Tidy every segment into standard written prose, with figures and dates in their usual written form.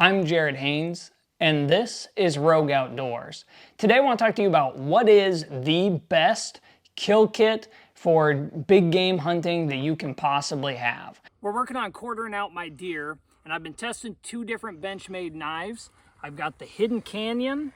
I'm Jared Haynes, and this is Rogue Outdoors. Today I want to talk to you about what is the best kill kit for big game hunting that you can possibly have. We're working on quartering out my deer, and I've been testing two different Benchmade knives. I've got the Hidden Canyon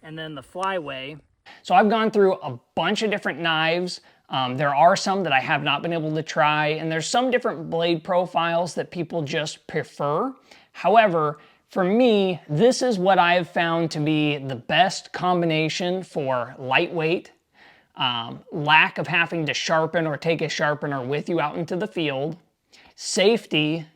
and then the Flyway. So I've gone through a bunch of different knives. There are some that I have not been able to try, and there's some different blade profiles that people just prefer. However, for me, this is what I have found to be the best combination for lightweight, lack of having to sharpen or take a sharpener with you out into the field, safety,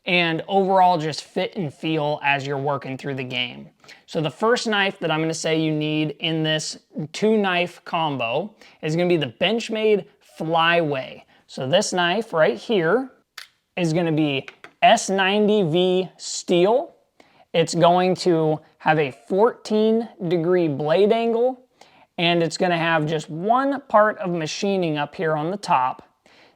and overall just fit and feel as you're working through the game. So the first knife that I'm going to say you need in this two knife combo is going to be the Benchmade Flyway. So this knife right here is going to be S90V steel. It's going to have a 14-degree blade angle, and it's going to have just one part of machining up here on the top.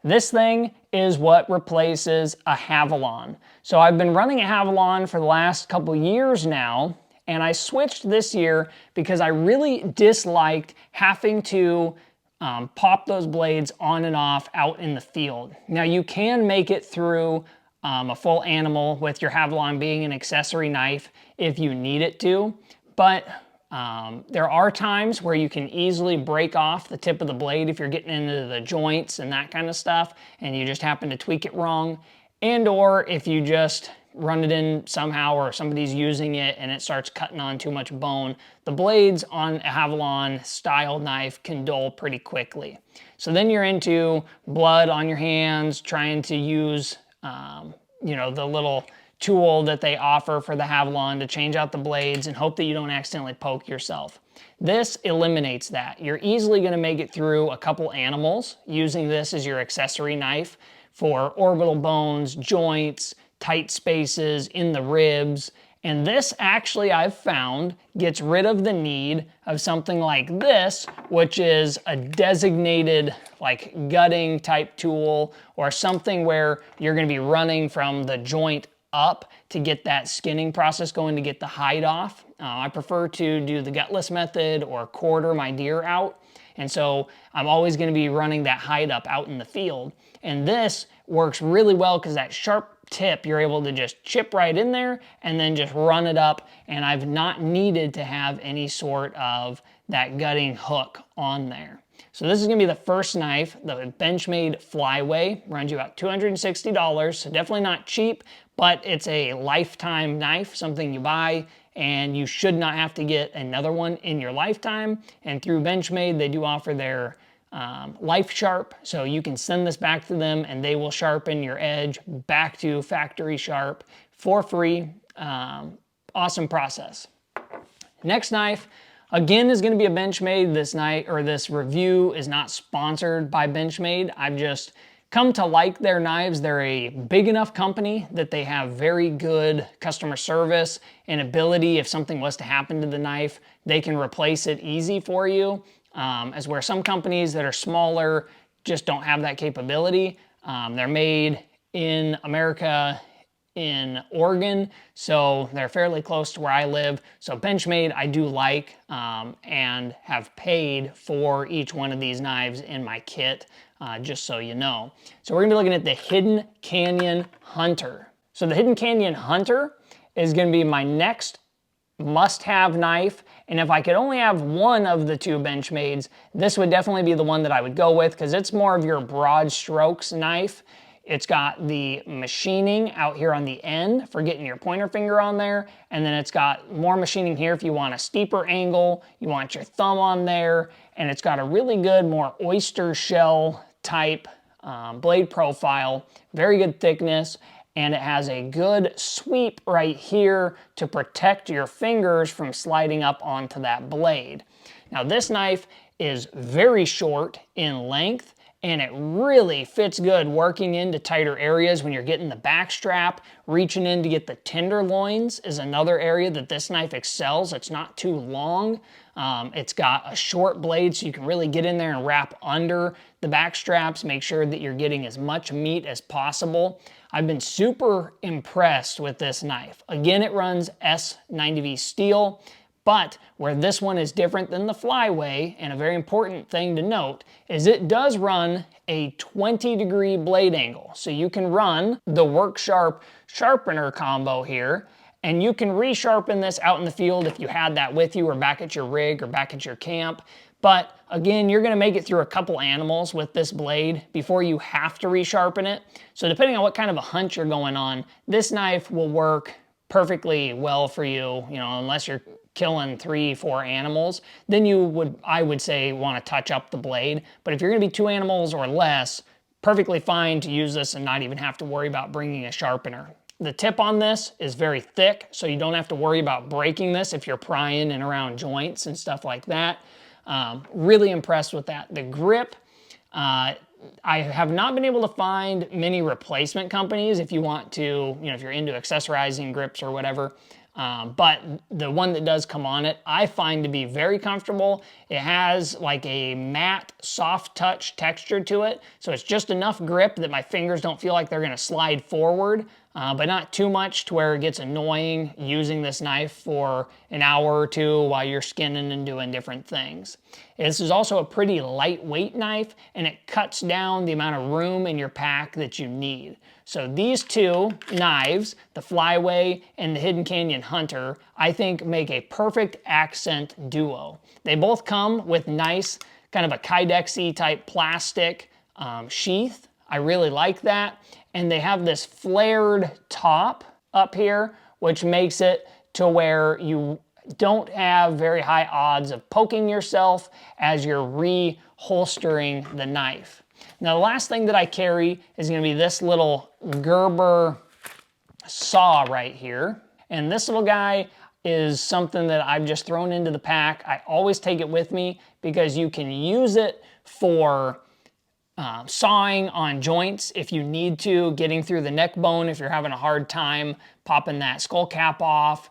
This thing is what replaces a Havalon. So I've been running a Havalon for the last couple years now, and I switched this year because I really disliked having to pop those blades on and off out in the field. Now you can make it through a full animal with your Havalon being an accessory knife if you need it to, but there are times where you can easily break off the tip of the blade if you're getting into the joints and that kind of stuff and you just happen to tweak it wrong, and or if you just run it in somehow or somebody's using it and it starts cutting on too much bone, the blades on a Havalon style knife can dull pretty quickly. So then you're into blood on your hands, trying to use the little tool that they offer for the Havalon to change out the blades and hope that you don't accidentally poke yourself. This eliminates that. You're easily going to make it through a couple animals using this as your accessory knife for orbital bones, joints, tight spaces in the ribs. And this actually, I've found, gets rid of the need of something like this, which is a designated like gutting type tool or something where you're going to be running from the joint up to get that skinning process going to get the hide off. I prefer to do the gutless method or quarter my deer out. And so I'm always going to be running that hide up out in the field. And this works really well because that sharp tip, you're able to just chip right in there and then just run it up, and I've not needed to have any sort of that gutting hook on there. So this is going to be the first knife, the Benchmade Flyway. Runs you about $260, so definitely not cheap, but it's a lifetime knife, something you buy, and you should not have to get another one in your lifetime. And through Benchmade, they do offer their Life Sharp, so you can send this back to them and they will sharpen your edge back to factory sharp for free. Awesome process. Next knife, again, is going to be a Benchmade. This review is not sponsored by Benchmade. I've just come to like their knives. They're a big enough company that they have very good customer service and ability. If something was to happen to the knife, they can replace it easy for you. As where some companies that are smaller just don't have that capability. They're made in America, in Oregon, so they're fairly close to where I live. So Benchmade I do like and have paid for each one of these knives in my kit, just so you know. So we're gonna be looking at the Hidden Canyon Hunter. So the Hidden Canyon Hunter is gonna be my next must-have knife, and if I could only have one of the two Benchmades, this would definitely be the one that I would go with because it's more of your broad strokes knife. It's got the machining out here on the end for getting your pointer finger on there, and then it's got more machining here if you want a steeper angle, you want your thumb on there, and it's got a really good, more oyster shell type blade profile, very good thickness, and it has a good sweep right here to protect your fingers from sliding up onto that blade. Now this knife is very short in length and it really fits good working into tighter areas when you're getting the back strap. Reaching in to get the tenderloins is another area that this knife excels. It's not too long. It's got a short blade, so you can really get in there and wrap under the back straps, make sure that you're getting as much meat as possible. I've been super impressed with this knife. Again, it runs S90V steel. But where this one is different than the Flyway, and a very important thing to note, is it does run a 20-degree blade angle. So you can run the Work Sharp sharpener combo here, and you can resharpen this out in the field if you had that with you, or back at your rig, or back at your camp. But again, you're gonna make it through a couple animals with this blade before you have to resharpen it. So depending on what kind of a hunt you're going on, this knife will work perfectly well for you, unless you're killing 3-4 animals, then I would say, want to touch up the blade. But if you're going to be 2 animals or less, perfectly fine to use this and not even have to worry about bringing a sharpener. The tip on this is very thick, so you don't have to worry about breaking this if you're prying and around joints and stuff like that. Really impressed with that. The grip, I have not been able to find many replacement companies if you want to, if you're into accessorizing grips or whatever. But the one that does come on it, I find to be very comfortable. It has like a matte, soft touch texture to it. So it's just enough grip that my fingers don't feel like they're gonna slide forward, but not too much to where it gets annoying using this knife for an hour or two while you're skinning and doing different things. This is also a pretty lightweight knife, and it cuts down the amount of room in your pack that you need. So these two knives, the Flyway and the Hidden Canyon Hunter, I think make a perfect accent duo. They both come with nice, kind of a Kydex-y type plastic sheath. I really like that. And they have this flared top up here, which makes it to where you don't have very high odds of poking yourself as you're reholstering the knife. Now, the last thing that I carry is going to be this little Gerber saw right here. And this little guy is something that I've just thrown into the pack. I always take it with me because you can use it for sawing on joints if you need to, getting through the neck bone if you're having a hard time popping that skull cap off.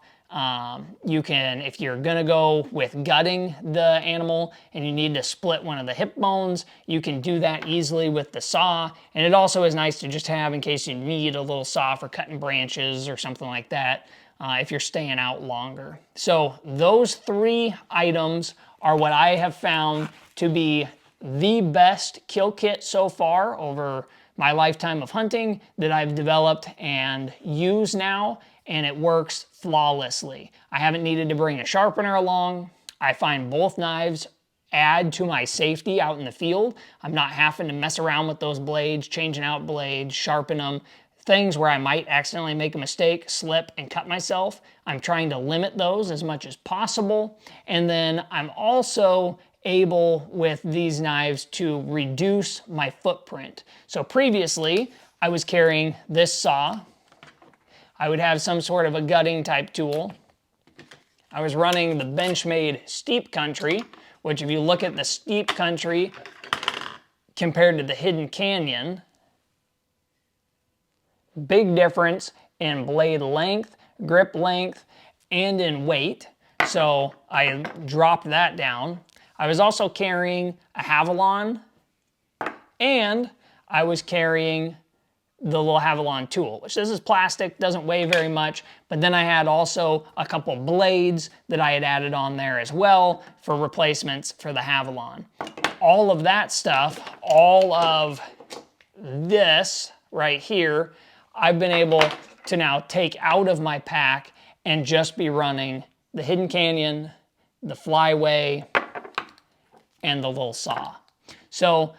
You can, if you're gonna go with gutting the animal and you need to split one of the hip bones, you can do that easily with the saw. And it also is nice to just have in case you need a little saw for cutting branches or something like that, if you're staying out longer. So those 3 items are what I have found to be the best kill kit so far over my lifetime of hunting that I've developed and use now, and it works flawlessly. I haven't needed to bring a sharpener along. I find both knives add to my safety out in the field. I'm not having to mess around with those blades, changing out blades, sharpen them, things where I might accidentally make a mistake, slip, and cut myself. I'm trying to limit those as much as possible. And then I'm also able with these knives to reduce my footprint. So previously, I was carrying this saw. I would have some sort of a gutting type tool. I was running the Benchmade Steep Country, which if you look at the Steep Country compared to the Hidden Canyon, big difference in blade length, grip length, and in weight. So I dropped that down. I was also carrying a Havalon, and I was carrying the little Havalon tool, which this is plastic, doesn't weigh very much, but then I had also a couple blades that I had added on there as well for replacements for the Havalon. All of that stuff, all of this right here, I've been able to now take out of my pack and just be running the Hidden Canyon, the Flyway, and the little saw. So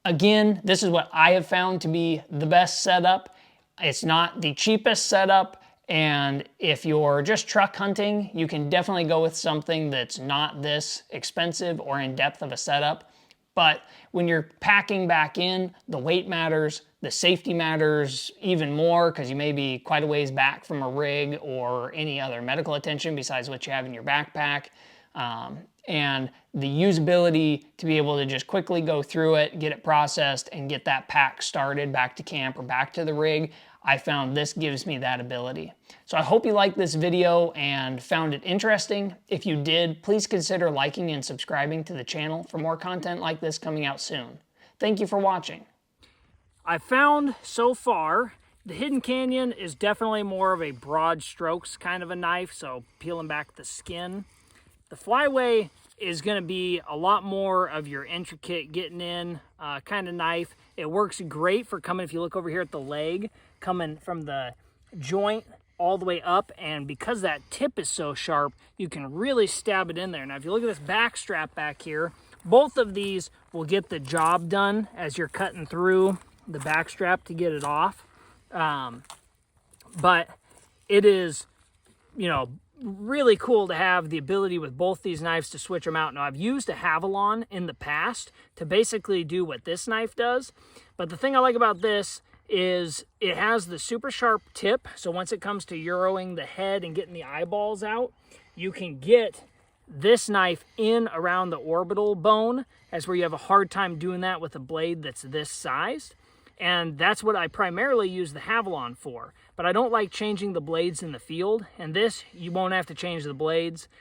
again, this is what I have found to be the best setup. It's not the cheapest setup, and if you're just truck hunting, you can definitely go with something that's not this expensive or in depth of a setup. But when you're packing back in, the weight matters, the safety matters even more because you may be quite a ways back from a rig or any other medical attention besides what you have in your backpack. And the usability to be able to just quickly go through it, get it processed, and get that pack started back to camp or back to the rig, I found this gives me that ability. So I hope you liked this video and found it interesting. If you did, please consider liking and subscribing to the channel for more content like this coming out soon. Thank you for watching. I found so far the Hidden Canyon is definitely more of a broad strokes kind of a knife, so peeling back the skin. The Flyway is going to be a lot more of your intricate getting in kind of knife. It works great for coming, if you look over here at the leg, coming from the joint all the way up, and because that tip is so sharp, you can really stab it in there. Now if you look at this back strap back here, both of these will get the job done as you're cutting through the back strap to get it off. But it is, you know, really cool to have the ability with both these knives to switch them out. Now I've used a Havalon in the past to basically do what this knife does, but the thing I like about this is it has the super sharp tip, so once it comes to Euroing the head and getting the eyeballs out, you can get this knife in around the orbital bone, as where you have a hard time doing that with a blade that's this size. And that's what I primarily use the Havalon for. But I don't like changing the blades in the field. And this, you won't have to change the blades.